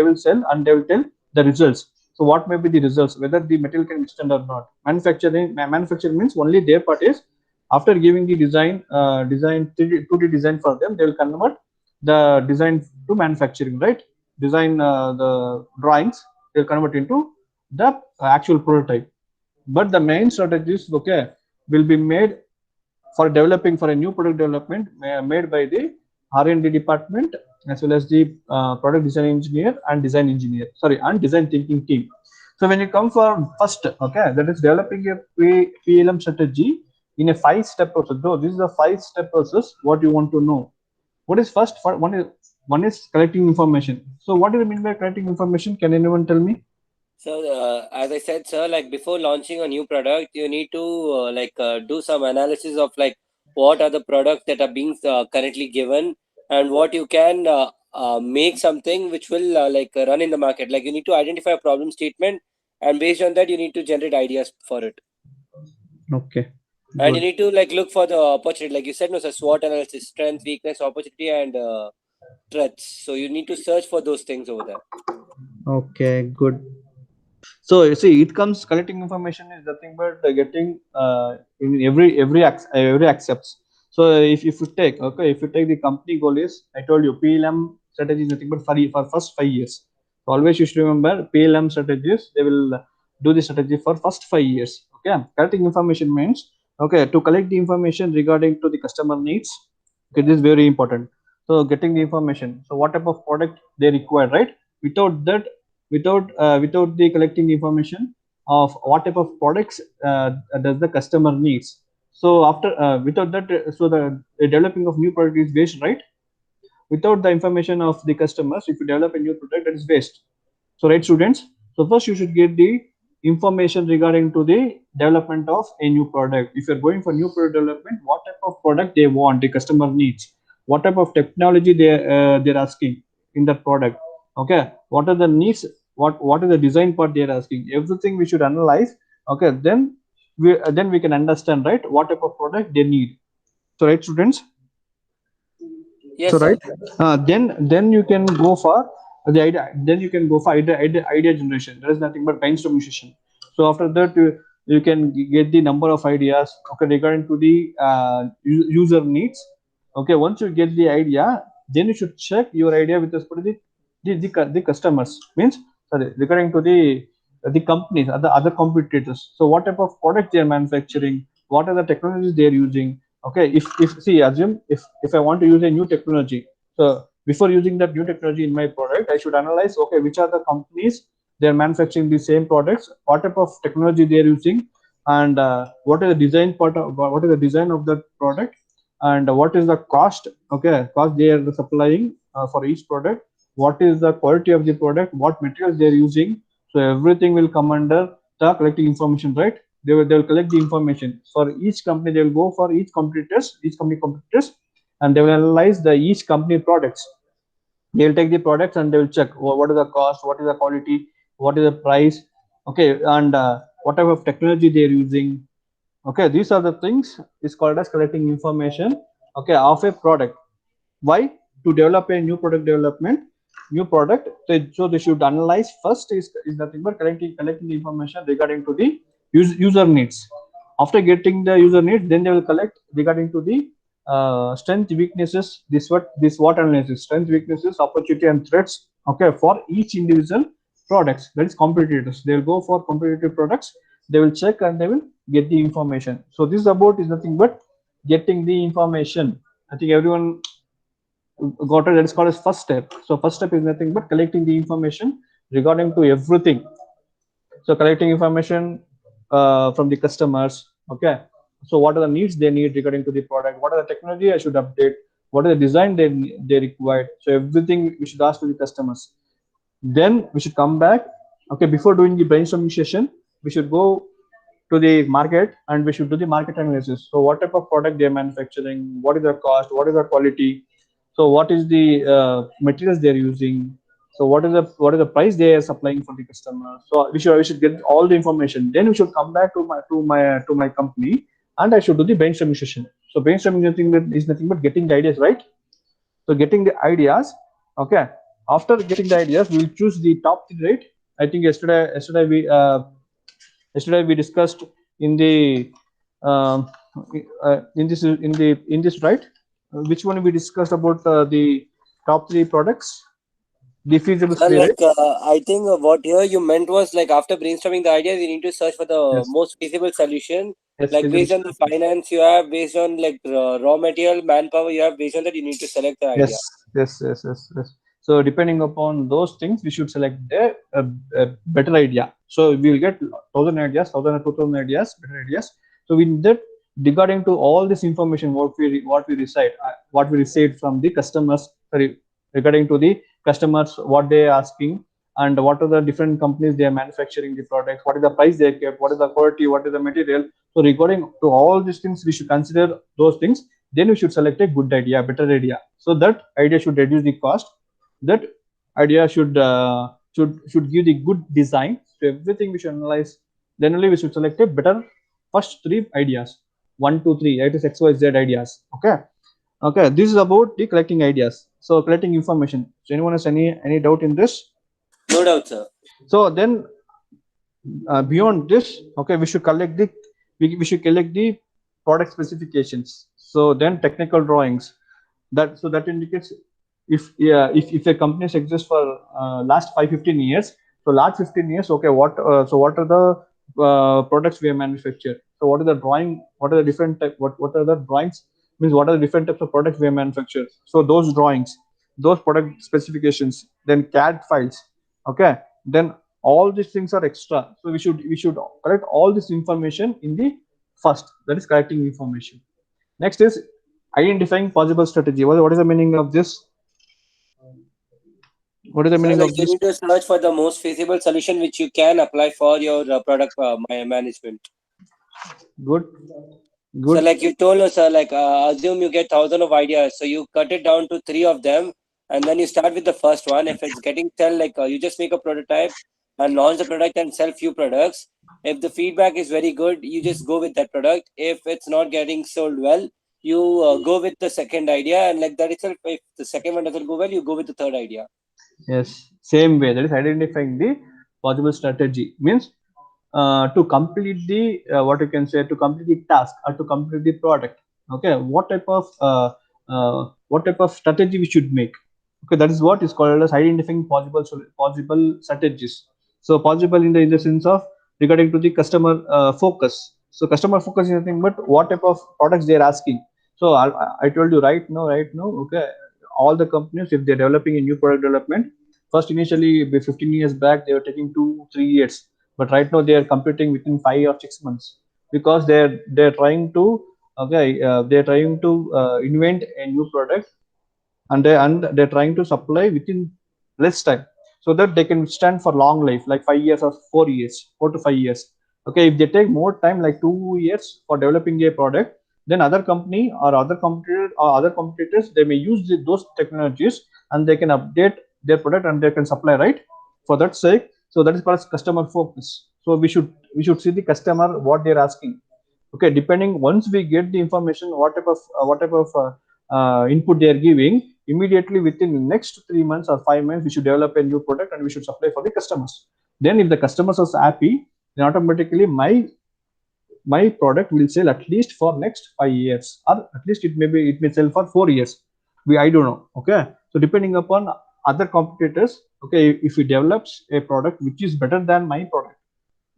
will sell and they will tell the results. So what may be the results, whether the material can withstand or not. Manufacturing means only their part is, after giving the design 2D design for them, they will convert the design to manufacturing, right? Design the drawings, they'll convert into the actual prototype. But the main strategies, okay, will be made for developing for a new product development, made by the R&D department, as well as the product design engineer and design thinking team. So when you come for first, okay, that is developing a PLM strategy in a 5-step process. Though this is a 5-step process, what you want to know? What is first? One is collecting information. So what do you mean by collecting information? Can anyone tell me? So, as I said, sir, like before launching a new product, you need to do some analysis of like what are the products that are being currently given, and what you can make something which will run in the market. Like you need to identify a problem statement, and based on that, you need to generate ideas for it. Okay. And you Good. need to like look for the opportunity, like you said, no, sir, SWOT analysis: strength, weakness, opportunity, and threats. So you need to search for those things over there. Okay. Good. So you see, it comes collecting information is nothing but getting in every accepts. So if you take the company goal is, I told you PLM strategy is nothing but for first 5 years. So always you should remember PLM strategies. They will do the strategy for first 5 years. Okay, collecting information means, okay, to collect the information regarding to the customer needs. Okay, this is very important. So getting the information. So what type of product they require, right? Without that, without the collecting information of what type of products does the customer needs. So after without that, so the developing of new product is waste, right? Without the information of the customers, if you develop a new product, that is waste. So right, students, so first you should get the information regarding to the development of a new product. If you're going for new product development, what type of product they want, the customer needs, what type of technology they're asking in that product. Okay, what are the needs, what is the design part they're asking, everything we should analyze. Okay, then we can understand, right, what type of product they need. So right, students. Yes, So sir. right, then you can go for the idea. Then you can go for idea generation. There is nothing but brainstorming session. So after that, you can get the number of ideas. Okay, regarding to the user needs. Okay, once you get the idea, then you should check your idea with respect to the customers, means sorry, regarding to the companies, other competitors. So what type of product they are manufacturing, what are the technologies they are using. Okay, if see, assume if I want to use a new technology, so before using that new technology in my product, I should analyze, okay, which are the companies they are manufacturing the same products, what type of technology they are using, and what is the design part of, what is the design of that product, and what is the cost, okay, cost they are supplying for each product, what is the quality of the product, what materials they are using. So everything will come under the collecting information, right? They will collect the information for each company. They will go for each company competitors, and they will analyze the each company products. They'll take the products and they will check what is the cost, what is the quality, what is the price, okay, and what type of technology they are using. Okay, these are the things is called as collecting information, okay, of a product. Why? To develop a new product development, new product. So they should analyze first is nothing but collecting the information regarding to the user needs. After getting the user needs, then they will collect regarding to the strength, weaknesses, this SWOT analysis, strength, weaknesses, opportunity and threats, okay, for each individual products, that is competitors. They will go for competitive products, they will check and they will get the information. So this about is nothing but getting the information. I think everyone got it. That is called as first step. So first step is nothing but collecting the information regarding to everything. So collecting information from the customers, okay. So what are the needs they need regarding to the product, what are the technology I should update, what are the design they required. So everything we should ask to the customers. Then we should come back, okay, before doing the brainstorming session, we should go to the market and we should do the market analysis. So what type of product they're manufacturing, what is their cost, what is their quality, so what is the materials they're using, so what is the price they are supplying for the customer. So we should get all the information. Then we should come back to my company, and I should do the brainstorming session. So brainstorming is nothing but getting the ideas, right? So getting the ideas, okay. After getting the ideas, we will choose the top three, right? I think yesterday we discussed in the um, in this right, which one we discussed about the top three products, the So feasibility, right? like I think what here you meant was like after brainstorming the ideas, you need to search for the Yes, most feasible solution. yes, Like based feasibility. on the finance you have, based on like raw material, manpower you have, based on that you need to select the Yes, idea. yes. So depending upon those things, we should select a better idea. So we will get 1,000 ideas, 1,000 or 2,000 ideas, better ideas. So in that, regarding to all this information, what we receive from the customers, sorry, regarding to the customers, what they are asking, and what are the different companies they are manufacturing the products, what is the price they kept, what is the quality, what is the material. So regarding to all these things, we should consider those things. Then we should select a good idea, better idea. So that idea should reduce the cost. That idea should give the good design. So everything we should analyze. Then only we should select a better first three ideas. One, two, three. It is X, Y, Z ideas. Okay. Okay. This is about the collecting ideas. So collecting information. So anyone has any doubt in this? No doubt, sir. So then beyond this, okay, we should collect the product specifications. So then technical drawings, that indicates if a company exists for last 5-15 years. So last 15 years, okay, what are the products we have manufactured. So what are the drawing, what are the different type, what are the drawings, means what are the different types of products we have manufactured. So those drawings, those product specifications, then CAD files, okay. Then all these things are extra. So we should collect all this information in the first, that is collecting information. Next is identifying possible strategy. What is the meaning of this? What is the So meaning like of you this? need to search for the most feasible solution which you can apply for your product management. Good, So good. like you told us, like assume you get thousand of ideas, so you cut it down to three of them, and then you start with the first one. If it's getting sell, like you just make a prototype and launch the product and sell few products. If the feedback is very good, you just go with that product. If it's not getting sold well, you go with the second idea, and like that itself. If the second one doesn't go well, you go with the third idea. Yes, same way. That is identifying the possible strategy. Means to complete the what you can say, to complete the task or to complete the product. Okay, what type of what type of strategy we should make. Okay, that is what is called as identifying possible strategies. So possible in the sense of regarding to the customer focus. So customer focus is nothing but what type of products they are asking. So I told you right now, okay, all the companies, if they're developing a new product development, first initially 15 years back they were taking 2 3 years, but right now they are completing within 5 or 6 months, because they're trying to, okay, they're trying to invent a new product, and they're trying to supply within less time, so that they can stand for long life, like 5 years or 4 years, 4 to 5 years. Okay, if they take more time, like 2 years for developing a product, then other company or other competitors, they may use those technologies, and they can update their product and they can supply, right? For that sake, so that is called as customer focus. So we should see the customer what they're asking. Okay, depending, once we get the information what type of input they are giving, immediately within the next 3 months or 5 months we should develop a new product and we should supply for the customers. Then if the customers are happy, then automatically my product will sell at least for next 5 years, or at least it may sell for 4 years. I don't know. Okay, so depending upon other competitors, okay, if he develops a product which is better than my product,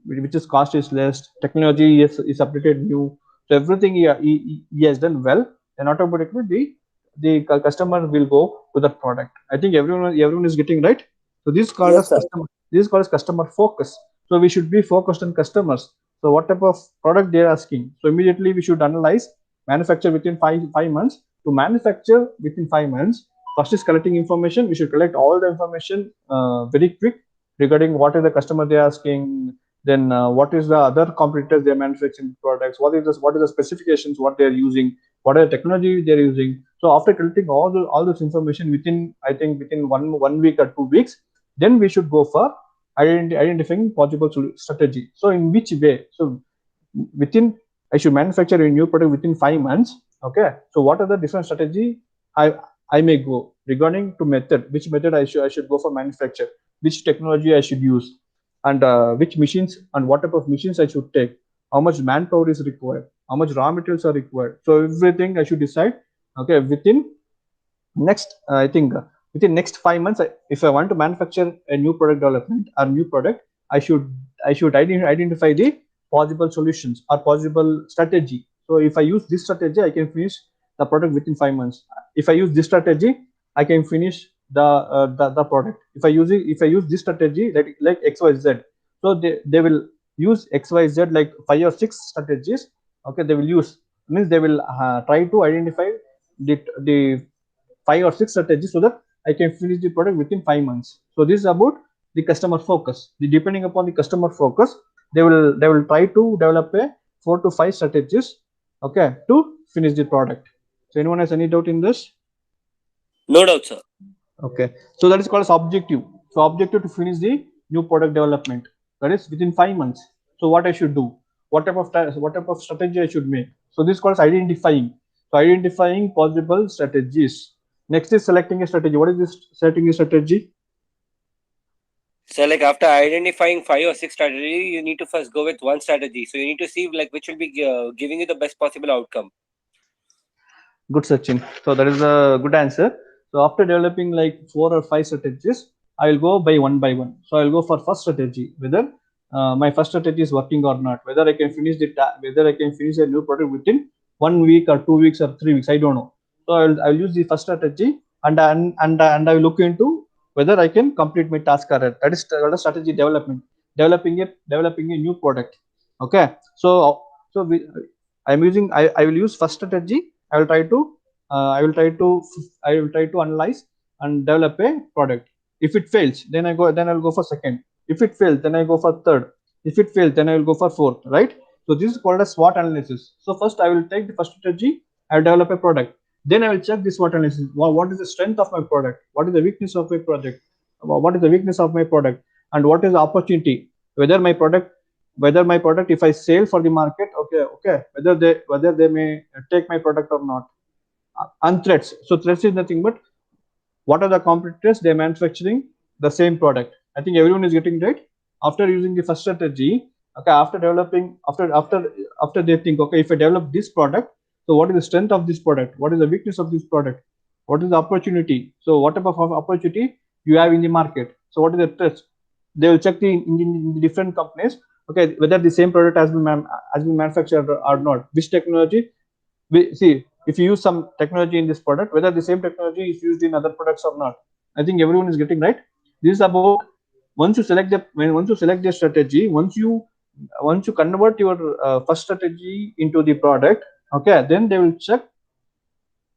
which is cost is less, technology is updated new, so everything he has done well, then automatically the customer will go to that product. I think everyone is getting right. So this is called Yes, as sir. customer, this is called as customer focus. So we should be focused on customers. So what type of product they are asking, so immediately we should analyze. Manufacture within five months. To manufacture within 5 months, first is collecting information. We should collect all the information very quick, regarding what is the customer they are asking, then what is the other competitors they are manufacturing products, what is the specifications, what they are using, what are the technology they are using. So after collecting all this information within, I think within one week or 2 weeks, then we should go for identifying possible strategy. So in which way, so within, I should manufacture a new product within 5 months. Okay, so what are the different strategy I may go regarding to method, which method I should go for manufacture, which technology I should use, and which machines and what type of machines I should take, how much manpower is required, how much raw materials are required. So everything I should decide. Okay, within next, I think within next 5 months, if I want to manufacture a new product development or new product, I should identify the possible solutions or possible strategy. So if I use this strategy, I can finish the product within 5 months. If I use this strategy, I can finish the product. If I use this strategy, like XYZ, so they will use XYZ like 5 or 6 strategies. Okay, they will use, means they will try to identify the 5 or 6 strategies, so that I can finish the product within 5 months. So this is about the customer focus. Depending upon the customer focus, they will try to develop a 4 to 5 strategies, okay, to finish the product. So anyone has any doubt in this? No doubt, sir. Okay, so that is called as objective. So objective to finish the new product development, that is within 5 months. So what I should do, what type of strategy I should make. So this is called as identifying. So identifying possible strategies. Next is selecting a strategy. What is this selecting a strategy? So, like after identifying 5 or 6 strategy, you need to first go with one strategy. So you need to see like which will be giving you the best possible outcome. Good, Sachin. So that is a good answer. So after developing like 4 or 5 strategies, I will go by one. So I will go for first strategy, whether my first strategy is working or not, whether I can finish whether I can finish a new product within 1 week or 2 weeks or 3 weeks. I don't know. So I will use the first strategy, and I will look into whether I can complete my task or not. That is the strategy development, developing a new product. Okay. So I'm using I will use first strategy. I will try to uh, I will try to I will try to analyze and develop a product. If it fails, then I'll go for second. If it fails, then I go for third. If it fails, then I will go for fourth, right? So this is called a SWOT analysis. So first I will take the first strategy, I will develop a product. Then I will check the SWOT analysis. What is the strength of my product? What is the weakness of my project? What is the weakness of my product? And what is the opportunity? Whether my product if I sell for the market, okay, whether they may take my product or not. And threats. So threats is nothing but what are the competitors they're manufacturing the same product. I think everyone is getting right. After using the first strategy, okay, after developing, after they think, okay, if I develop this product, so what is the strength of this product, what is the weakness of this product, What is the opportunity? So what type of opportunity you have in the market? So what is the threats? They will check in the different companies. Okay, whether the same product has been manufactured or not. Which technology? We see if you use some technology in this product, whether the same technology is used in other products or not. I think everyone is getting right. This is about once you select the strategy, once you convert your first strategy into the product, okay, then they will check,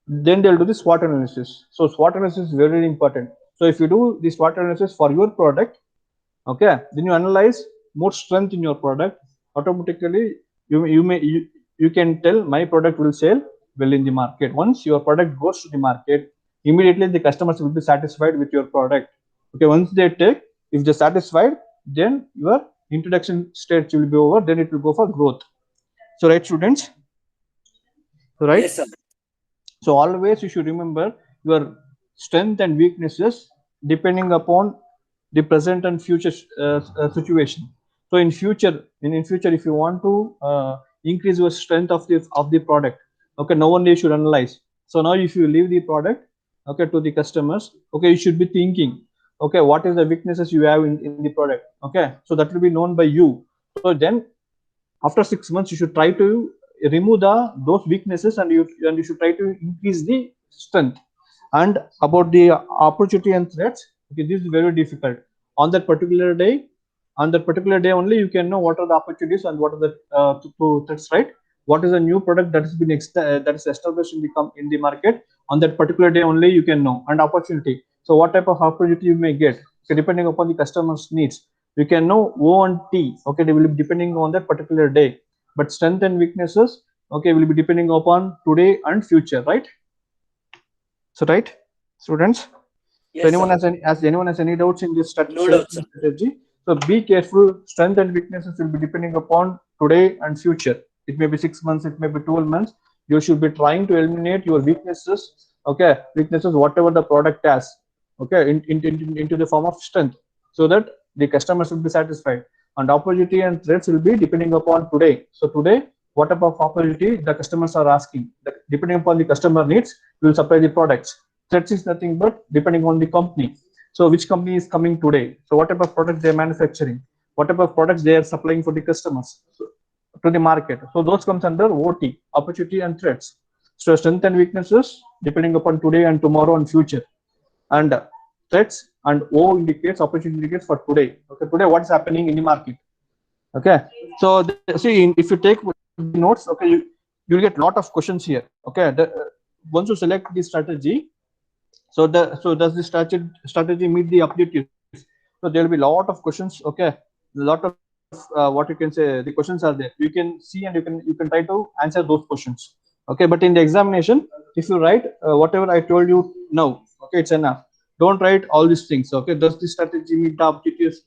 then they'll do the SWOT analysis. So SWOT analysis is very, very important. So if you do the SWOT analysis for your product, okay, then you analyze more strength in your product. Automatically, you can tell my product will sell well in the market. Once your product goes to the market, immediately the customers will be satisfied with your product. Okay, once they take, if they're satisfied, then your introduction stage will be over. Then it will go for growth. So right, students. So right. Yes, sir. So always you should remember your strength and weaknesses depending upon the present and future situation. So in future, if you want to increase your strength of the product, okay, no one day should analyze. So now if you leave the product, okay, to the customers, okay, you should be thinking, okay, what is the weaknesses you have in the product, okay, so that will be known by you. So then after 6 months you should try to remove those weaknesses, and you should try to increase the strength. And about the opportunity and threats, okay, this is very difficult. On that particular day, only you can know what are the opportunities and what are the threats, right? What is a new product that has been that is established in the market. On that particular day only you can know. And opportunity, so what type of opportunity you may get, so depending upon the customer's needs, you can know O and T, okay, they will be depending on that particular day. But strength and weaknesses, okay, will be depending upon today and future, right? So right, students. So Yes, sir. anyone has any doubts in this No doubt, sir. strategy? So be careful. Strength and weaknesses will be depending upon today and future. It may be 6 months, it may be 12 months. You should be trying to eliminate your weaknesses. Okay, weaknesses, whatever the product has. Okay, into the form of strength, so that the customers will be satisfied. And opportunity and threats will be depending upon today. So today, what type of opportunity the customers are asking? Depending upon the customer needs, we will supply the products. Threats is nothing but depending on the company. So which company is coming today? So what type of product they are manufacturing? What type of products they are supplying for the customers, to the market? So those comes under OT, opportunity and threats. So strength and weaknesses depending upon today and tomorrow and future. And threats and O indicates, opportunity indicates for today. Okay, today what's happening in the market. Okay, so see, if you take the notes, okay, you'll get a lot of questions here. Okay, once you select the strategy, so does the strategy meet the objectives? So there will be a lot of questions. Okay, a lot of what you can say, the questions are there. You can see and you can try to answer those questions. Okay, but in the examination, if you write whatever I told you now, okay, it's enough. Don't write all these things. Okay, does the strategy meet the objectives?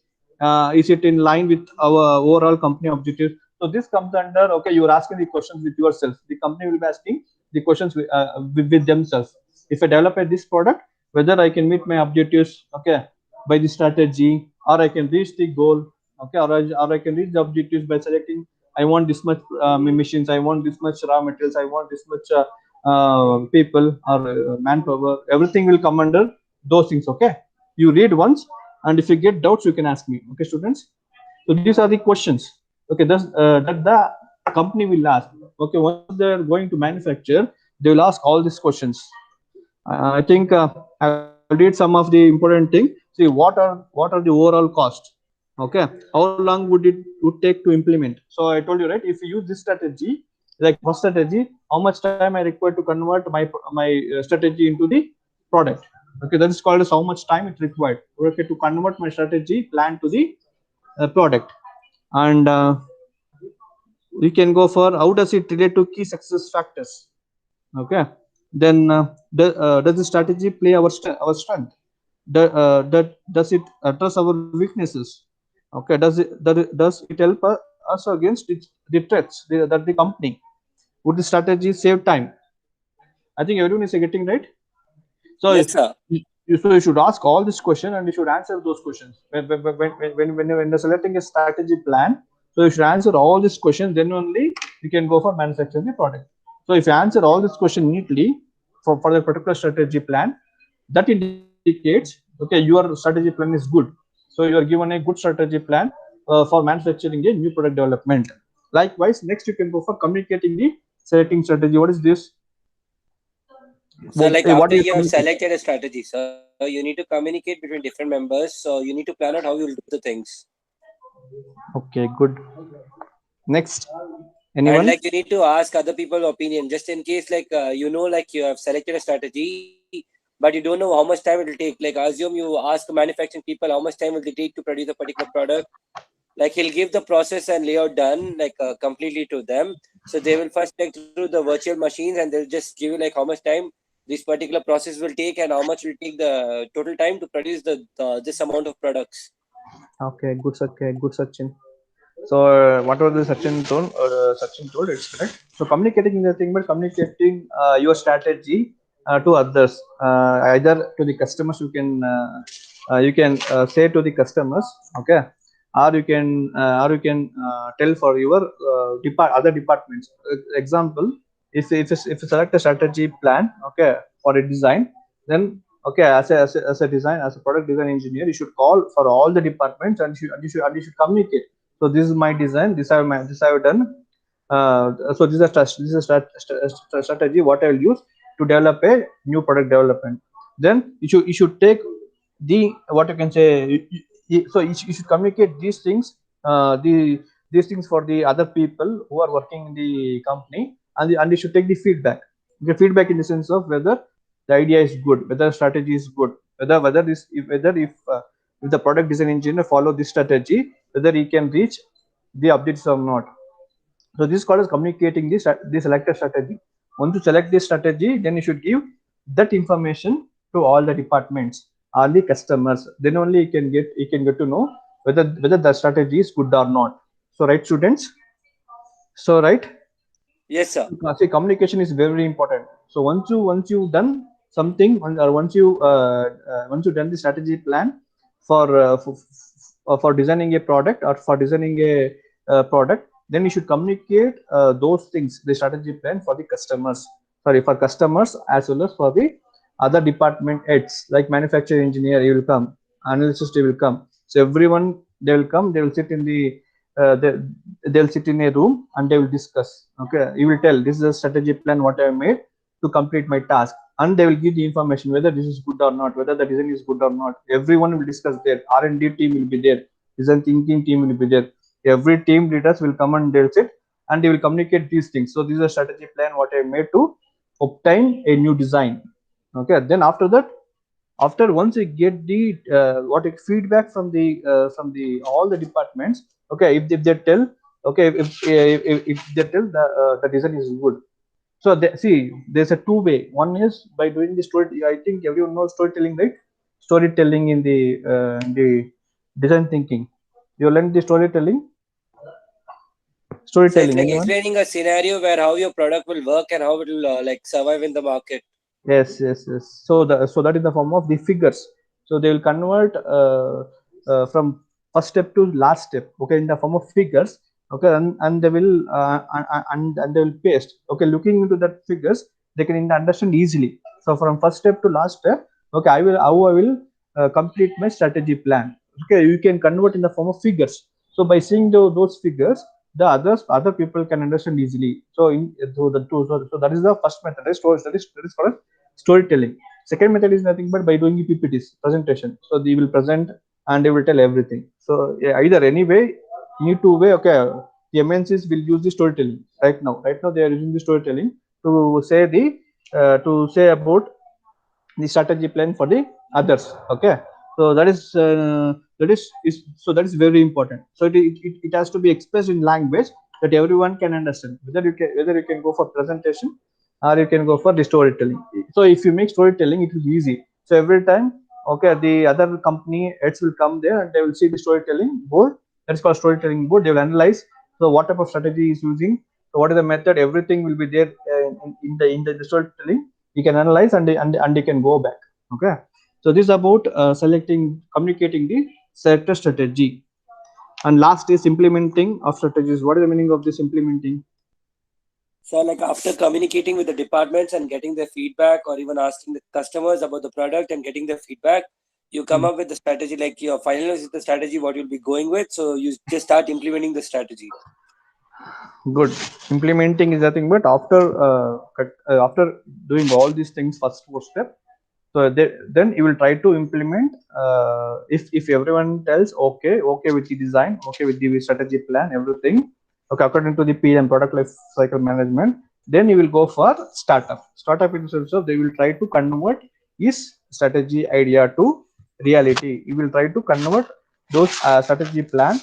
Is it in line with our overall company objectives? So this comes under, okay, you are asking the questions with yourself. The company will be asking the questions with themselves. If I develop this product, whether I can meet my objectives, okay, by the strategy, or I can reach the goal, okay, or I can reach the objectives by selecting, I want this much machines, I want this much raw materials, I want this much people or manpower. Everything will come under those things. Okay, you read once, and if you get doubts, you can ask me. Okay, students. So these are the questions. Okay, that the company will ask. Okay, once they are going to manufacture, they will ask all these questions. I think I'll read some of the important thing. See, what are the overall cost? Okay, how long would take to implement? So I told you, right? If you use this strategy, like first strategy, how much time I require to convert my strategy into the product? Okay, that is called as how much time it required. Okay, to convert my strategy plan to the product. And we can go for how does it relate to key success factors. Okay, then does the strategy play our strength? Does it address our weaknesses? Okay, does it help us against the threats that the company? Would the strategy save time? I think everyone is getting right. So Yes, sir. you should ask all this question, and you should answer those questions when you're selecting a strategy plan. So you should answer all these questions, then only you can go for manufacturing the product. So if you answer all this question neatly, for the particular strategy plan, that indicates okay your strategy plan is good. So you are given a good strategy plan for manufacturing a new product development. Likewise, next you can go for communicating the selecting strategy. What is this? So, like What after do you you have communicate? selected a strategy, so you need to communicate between different members. So you need to plan out how you'll do the things, Okay, good. Next, and anyone? like you need to ask other people opinion just in case, like like you have selected a strategy, but you don't know how much time it will take. Like assume you ask manufacturing people how much time will they take to produce a particular product. Like he'll give the process and layout done like completely to them. So they will first check through the virtual machines and they'll just give you like how much time this particular process will take and how much will take the total time to produce the this amount of products. Okay, good Sachin. So whatever the Sachin told, it's correct. So communicating is nothing but communicating your strategy to others, either to the customers. You can say to the customers, okay, or you can tell for your other departments. Example, if you select a strategy plan, okay, for a design, then okay, as a design as a product design engineer, you should call for all the departments and you should communicate. So this is my design. This I have done. So this is a strategy what I will use to develop a new product development. Then you should take the what you can say. So you should communicate these things. These things for the other people who are working in the company, and you should take the feedback. The feedback in the sense of whether the idea is good, whether strategy is good, whether if the product design engineer follow this strategy, whether he can reach the updates or not. So this is called as communicating the selected strategy. Once you select this strategy, then you should give that information to all the departments, all the customers. Then only you can get to know whether the strategy is good or not. So right, students. So right. Yes, sir. See, communication is very important. So once you done something, or once you done the strategy plan for for designing a product or for designing a product, then you should communicate those things, the strategy plan for the customers. Sorry, for customers as well as for the other department heads, like manufacturing engineer, he will come, analyst, he will come. So everyone, they will come, they will sit in the uh, they, they'll sit in a room and they will discuss. Okay, you will tell this is a strategy plan what I have made to complete my task, and they will give the information whether this is good or not, whether the design is good or not. Everyone will discuss there. R&D team will be there, design thinking team will be there. Every team leaders will come and they'll sit and they will communicate these things. So this is a strategy plan what I made to obtain a new design. Okay, then after that, after once we get the what feedback from the all the departments. Okay, if they tell, okay, if they tell the design is good. So see, there's a two way. One is by doing the story. I think everyone knows storytelling, right? Storytelling in the design thinking. You learn the So it's storytelling, like anyone? explaining a scenario where how your product will work and how it will like survive in the market. Yes. So that is the form of the figures. So they will convert from first step to last step. Okay, in the form of figures. Okay, and they will and they will paste. Okay, looking into that figures, they can understand easily. So from first step to last step. Okay, I will complete my strategy plan. Okay, you can convert in the form of figures. So by seeing those figures, the other people can understand easily. So so that is the first method. That is called storytelling. Second method is nothing but by doing PPTs, presentation. So they will present and they will tell everything. So yeah, either anyway, need to way. Okay, the MNCs will use the storytelling right now. Right now they are using the storytelling to say to say about the strategy plan for the others. Okay, so that is very important. So it has to be expressed in language that everyone can understand, whether you can go for presentation or you can go for the storytelling. So if you make storytelling, it will be easy. So every time, okay, the other company heads will come there and they will see the storytelling board. That's called storytelling board. They will analyze, so what type of strategy is using, so what is the method, everything will be there in the storytelling. You can analyze and you can go back. Okay, so this is about communicating the sector strategy. And last is implementing of strategies. What is the meaning of this implementing? So, like after communicating with the departments and getting their feedback, or even asking the customers about the product and getting the feedback, you come up with the strategy. Like your finalize the strategy, what you'll be going with. So you just start implementing the strategy. Good. Implementing is nothing but after doing all these things, first four step. So then you will try to implement. If everyone tells okay with the design, okay with the strategy plan, everything, okay according to the PM, product life cycle management, then you will go for startup. Startup in the sense of they will try to convert his strategy idea to reality. You will try to convert those strategy plan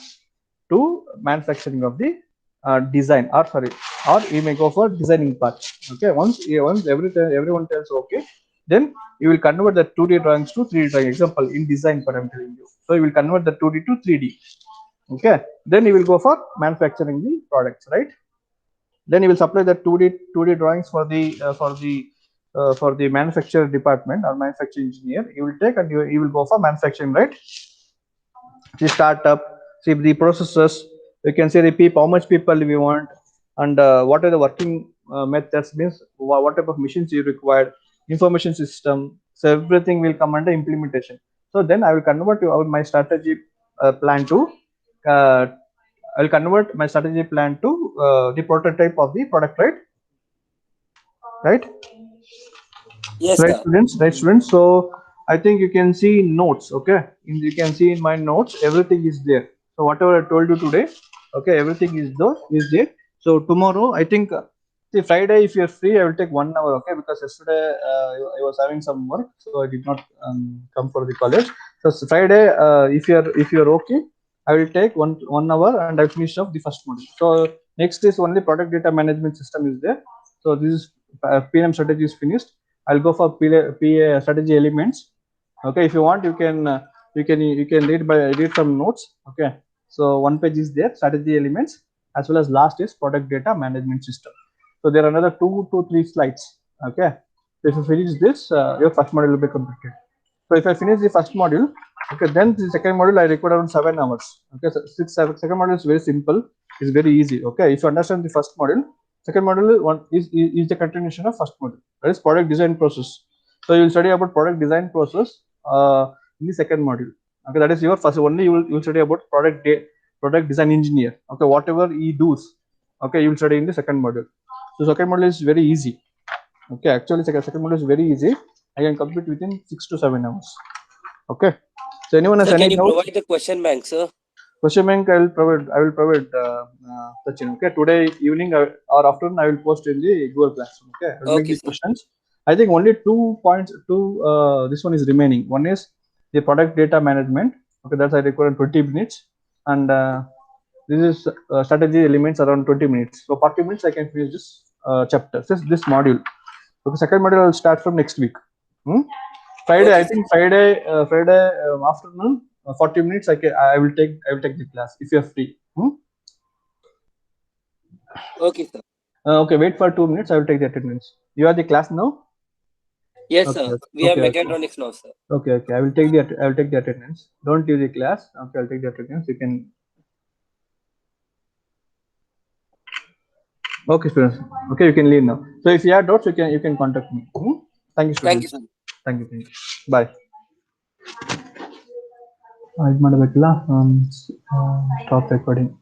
to manufacturing of the design, or you may go for designing part. Okay, once everyone tells okay, then you will convert the 2D drawings to 3D drawing. Example in design part I'm telling you. So you will convert the 2D to 3D. Okay, then you will go for manufacturing the products, right? Then you will supply the 2D drawings for the manufacturer department or manufacturing engineer. You will take and you will go for manufacturing, right? The startup, see the processes, you can see the people, how much people we want, and what are the working methods, means what type of machines you require, information system. So everything will come under implementation. So then I will convert my strategy plan to uh, I'll convert my strategy plan to the prototype of the product, right? Yes, Right, sir. students, right, students. So I think you can see notes. Okay, you can see in my notes everything is there. So whatever I told you today, okay, everything is there. So tomorrow I think, see, Friday if you're free I will take 1 hour, okay, because yesterday I was having some work, so I did not come for the college. So Friday, if you're okay, I will take one hour and I finish off the first module. So next is only product data management system is there. So this is PNM strategy is finished. I'll go for PA strategy elements. Okay, if you want, you can read some notes. Okay, so one page is there, strategy elements, as well as last is product data management system. So there are another 2 to 3 slides. Okay, so if you finish this, your first module will be completed. So if I finish the first module, okay, then the second module I require around 7 hours. Okay, so second module is very simple, it's very easy. Okay, if you understand the first module, second module is the continuation of first module. That is product design process. So you will study about product design process in the second module. Okay, that is your first. Only you will study about product design engineer. Okay, whatever he does. Okay, you will study in the second module. So second module is very easy. Okay, actually second module is very easy. I can complete within 6 to 7 hours. Okay. So anyone has Sir, any can you doubts? provide the question bank, sir? Question bank I will provide. Sachin. Okay. Today evening or afternoon I will post in the Google Classroom. Okay. I will make Okay, the sir. questions. I think only 2 points. This one is remaining. One is the product data management. Okay, that's I require in 20 minutes, and this is strategy elements around 20 minutes. So 40 minutes I can finish this chapter. This module. Okay. Second module I will start from next week. Hmm? Friday, I Okay, sir. think Friday afternoon, 40 minutes. I will take the class if you're free. Okay, sir. Okay, wait for 2 minutes. I will take the attendance. You are the class now. Yes, Okay, sir. We have okay, okay, mechatronics now, sir. okay. I will take the attendance. Don't leave the class. Okay, I'll take the attendance. You can. Okay, students. Okay, you can leave now. So if you have doubts, you can contact me. Thank you, Thank you, students. sir. Thank you. Bye. ಇದು ಮಾಡಬೇಕಲ್ಲ stop recording